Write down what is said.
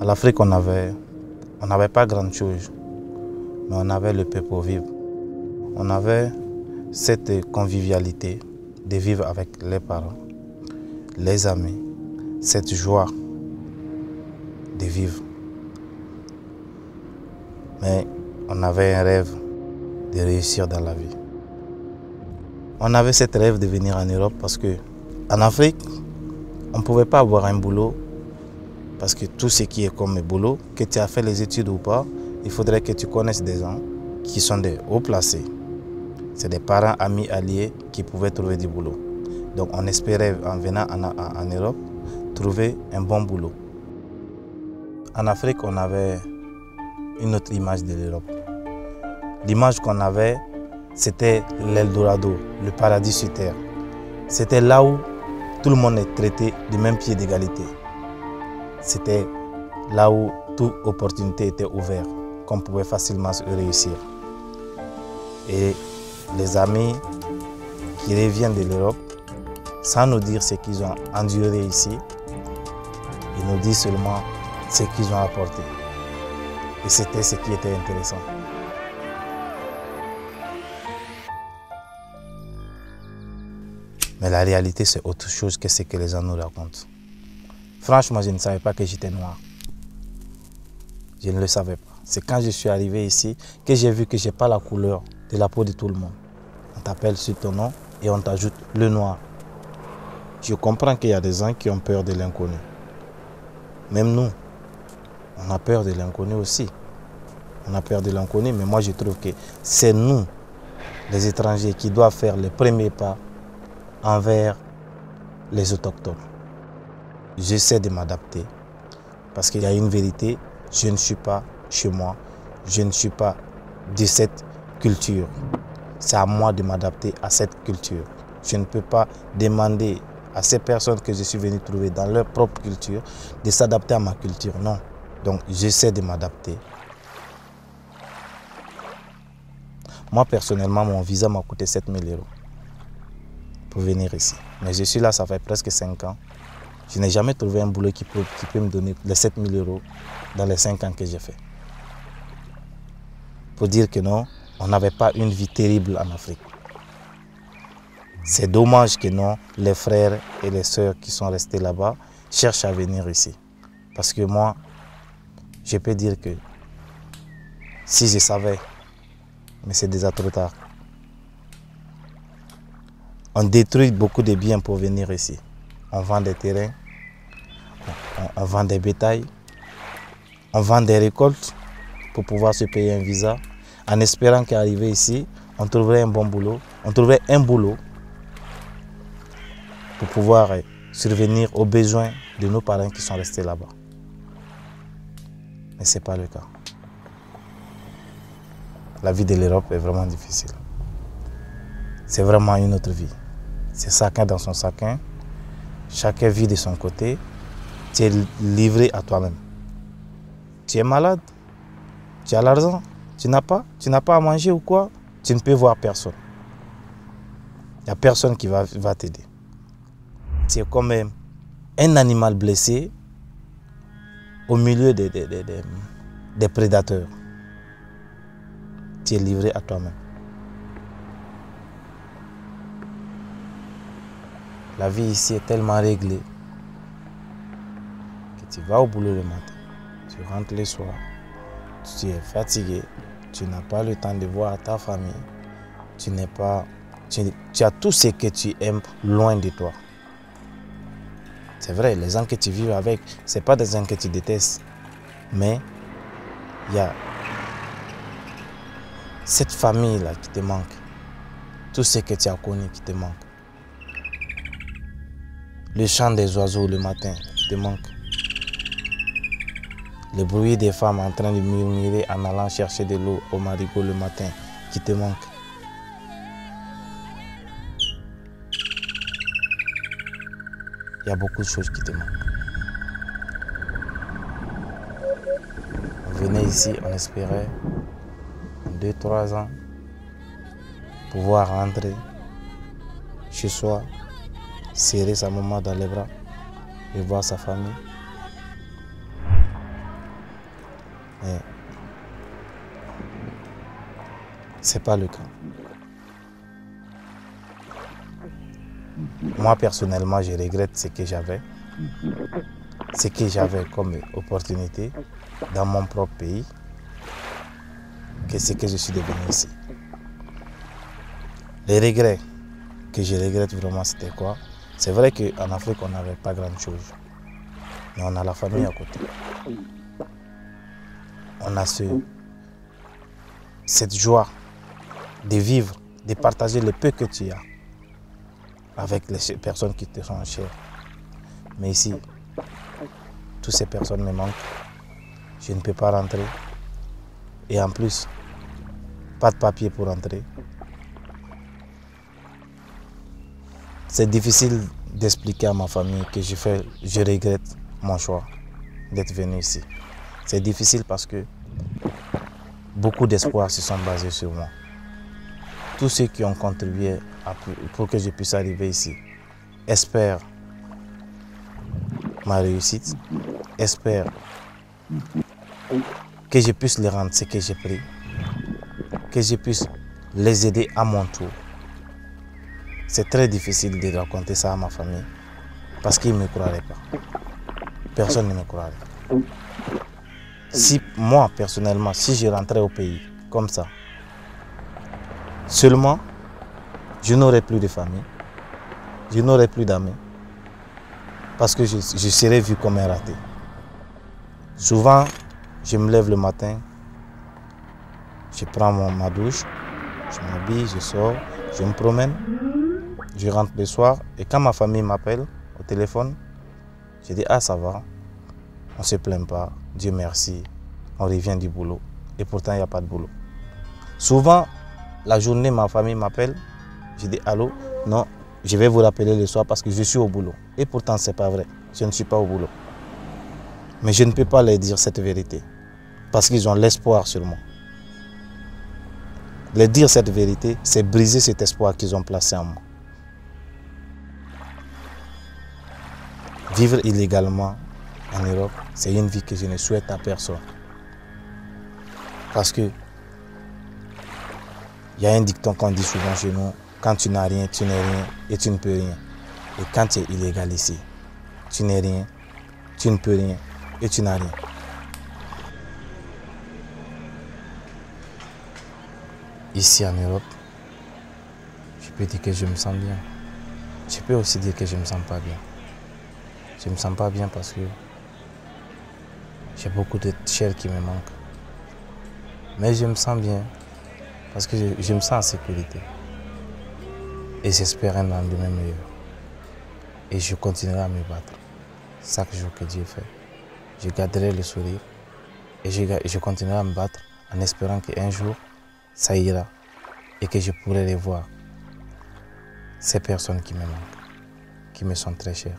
À l'Afrique, on n'avait pas grand chose, mais on avait le peu pour vivre. On avait cette convivialité de vivre avec les parents, les amis, cette joie de vivre. Mais on avait un rêve de réussir dans la vie. On avait ce rêve de venir en Europe parce qu'en Afrique, on ne pouvait pas avoir un boulot parce que tout ce qui est comme boulot, que tu as fait les études ou pas, il faudrait que tu connaisses des gens qui sont des hauts placés. C'est des parents, amis, alliés qui pouvaient trouver du boulot. Donc on espérait, en venant en Europe, trouver un bon boulot. En Afrique, on avait une autre image de l'Europe. L'image qu'on avait, c'était l'Eldorado, le paradis sur terre. C'était là où tout le monde est traité du même pied d'égalité. C'était là où toute opportunité était ouverte, qu'on pouvait facilement réussir. Et les amis qui reviennent de l'Europe, sans nous dire ce qu'ils ont enduré ici, ils nous disent seulement ce qu'ils ont apporté. Et c'était ce qui était intéressant. Mais la réalité, c'est autre chose que ce que les gens nous racontent. Franchement, je ne savais pas que j'étais noir. Je ne le savais pas. C'est quand je suis arrivé ici que j'ai vu que je n'ai pas la couleur de la peau de tout le monde. On t'appelle sur ton nom et on t'ajoute le noir. Je comprends qu'il y a des gens qui ont peur de l'inconnu. Même nous, on a peur de l'inconnu aussi. On a peur de l'inconnu, mais moi je trouve que c'est nous, les étrangers, qui doivent faire les premiers pas envers les autochtones. J'essaie de m'adapter parce qu'il y a une vérité, je ne suis pas chez moi, je ne suis pas de cette culture. C'est à moi de m'adapter à cette culture. Je ne peux pas demander à ces personnes que je suis venu trouver dans leur propre culture de s'adapter à ma culture, non. Donc j'essaie de m'adapter. Moi personnellement, mon visa m'a coûté 7 000 € pour venir ici. Mais je suis là, ça fait presque 5 ans. Je n'ai jamais trouvé un boulot qui peut me donner les 7 000 € dans les 5 ans que j'ai fait. Pour dire que non, on n'avait pas une vie terrible en Afrique. C'est dommage que non, les frères et les sœurs qui sont restés là-bas cherchent à venir ici. Parce que moi, je peux dire que si je savais, mais c'est déjà trop tard. On détruit beaucoup de biens pour venir ici. On vend des terrains, on vend des bétails, on vend des récoltes pour pouvoir se payer un visa, en espérant qu'arrivé ici, on trouverait un bon boulot, on trouverait un boulot pour pouvoir survenir aux besoins de nos parents qui sont restés là-bas. Mais ce n'est pas le cas. La vie de l'Europe est vraiment difficile. C'est vraiment une autre vie. C'est chacun dans son chacun, chacun vit de son côté, tu es livré à toi-même. Tu es malade, tu as l'argent, tu n'as pas à manger ou quoi, tu ne peux voir personne. Il n'y a personne qui va t'aider. Tu es comme un animal blessé au milieu des prédateurs. Tu es livré à toi-même. La vie ici est tellement réglée que tu vas au boulot le matin, tu rentres le soir, tu es fatigué, tu n'as pas le temps de voir ta famille, tu as tout ce que tu aimes loin de toi. C'est vrai, les gens que tu vis avec, ce n'est pas des gens que tu détestes, mais il y a cette famille-là qui te manque, tout ce que tu as connu qui te manque. Le chant des oiseaux le matin qui te manque. Le bruit des femmes en train de murmurer en allant chercher de l'eau au marigot le matin qui te manque. Il y a beaucoup de choses qui te manquent. On venait ici, on espérait en 2-3 ans pouvoir rentrer chez soi, serrer sa maman dans les bras et voir sa famille. Mais ce n'est pas le cas. Moi, personnellement, je regrette ce que j'avais comme opportunité dans mon propre pays, que ce que je suis devenu ici. Les regrets que je regrette vraiment, c'était quoi? C'est vrai qu'en Afrique, on n'avait pas grand-chose, mais on a la famille à côté. On a cette joie de vivre, de partager le peu que tu as avec les personnes qui te sont chères. Mais ici, toutes ces personnes me manquent. Je ne peux pas rentrer. Et en plus, pas de papier pour rentrer. C'est difficile d'expliquer à ma famille que je regrette mon choix d'être venu ici. C'est difficile parce que beaucoup d'espoirs se sont basés sur moi. Tous ceux qui ont contribué pour que je puisse arriver ici espèrent ma réussite, espèrent que je puisse leur rendre ce que j'ai pris, que je puisse les aider à mon tour. C'est très difficile de raconter ça à ma famille parce qu'ils ne me croiraient pas. Personne ne me croirait. Si moi, personnellement, si je rentrais au pays comme ça, seulement, je n'aurais plus de famille, je n'aurais plus d'amis, parce que je serais vu comme un raté. Souvent, je me lève le matin, je prends ma douche, je m'habille, je sors, je me promène, je rentre le soir, et quand ma famille m'appelle au téléphone, je dis « Ah, ça va, on ne se plaint pas, Dieu merci, on revient du boulot. » Et pourtant, il n'y a pas de boulot. Souvent, la journée, ma famille m'appelle, je dis « Allô, non, je vais vous rappeler le soir parce que je suis au boulot. » Et pourtant, ce n'est pas vrai, je ne suis pas au boulot. Mais je ne peux pas leur dire cette vérité parce qu'ils ont l'espoir sur moi. Leur dire cette vérité, c'est briser cet espoir qu'ils ont placé en moi. Vivre illégalement en Europe, c'est une vie que je ne souhaite à personne. Parce que il y a un dicton qu'on dit souvent chez nous, quand tu n'as rien, tu n'es rien et tu ne peux rien. Et quand tu es illégal ici, tu n'es rien, tu ne peux rien et tu n'as rien. Ici en Europe, je peux dire que je me sens bien. Je peux aussi dire que je ne me sens pas bien. Je ne me sens pas bien parce que j'ai beaucoup de chair qui me manque. Mais je me sens bien parce que je me sens en sécurité. Et j'espère un lendemain meilleur. Et je continuerai à me battre. Chaque jour que Dieu fait, je garderai le sourire. Et je continuerai à me battre en espérant qu'un jour, ça ira. Et que je pourrai revoir ces personnes qui me manquent, qui me sont très chères.